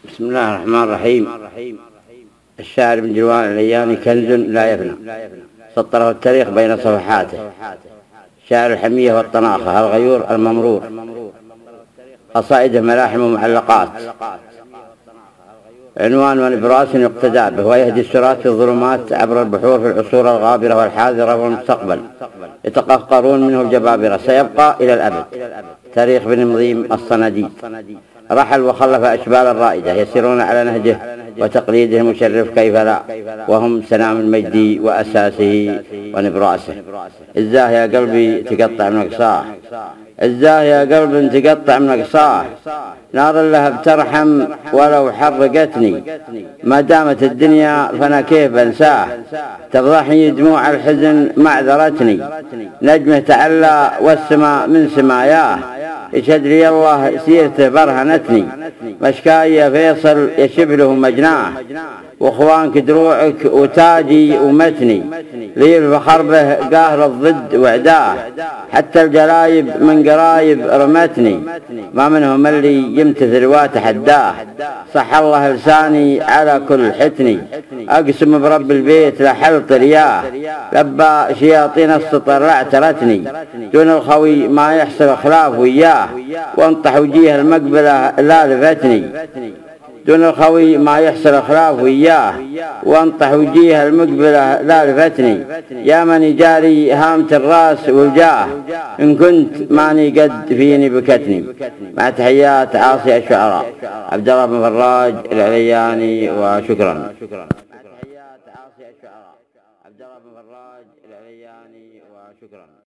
بسم الله الرحمن الرحيم. الشاعر بن جلوان العلياني كنز لا يفنى، سطره التاريخ بين صفحاته. شاعر الحمية والطناخة، الغيور الممرور، قصائده ملاحم ومعلقات. عنوان ونبراس يقتدى به، ويهدي السراة في الظلمات عبر البحور في العصور الغابرة والحاذرة والمستقبل، يتقهقرون منه الجبابرة، سيبقى إلى الأبد. تاريخ بن مضيم الصناديد. رحل وخلف أشبال الرائدة يسيرون على نهجه وتقليده المشرف، كيف لا، وهم سنام المجد وأساسه ونبراسه. إزاه يا قلبي تقطع من أقصاه، إزاه يا قلب تقطع من أقصاه، نار اللهب ترحم ولو حرقتني، ما دامت الدنيا فأنا كيف بنساه، تفضحني دموع الحزن معذرتني، نجمه تعلى والسماء من سماياه، يشهد لي الله سيرته برهنتني، مشكاي يا فيصل يشبله مجناه، واخوانك دروعك وتاجي ومتني، لي الفخر به قاهر الضد وعداه، حتى الجلايب من قرايب رمتني، ما منهم اللي يمتثل واتحداه، صح الله لساني على كل حتني، اقسم برب البيت لحلط رياه، لبى شياطين السطر لاعترتني، دون الخوي ما يحصل خلاف وياه، وانطح وجيه المقبلة لا لفتني، دون الخوي ما يحصل خلاف وياه، وانطح وجيه المقبلة لا لفتني، يا من جاري هامة الراس والجاه، إن كنت ماني قد فيني بكتني. مع تحيات عاصي الشعراء، عبد الله بن فراج العلياني، وشكرا.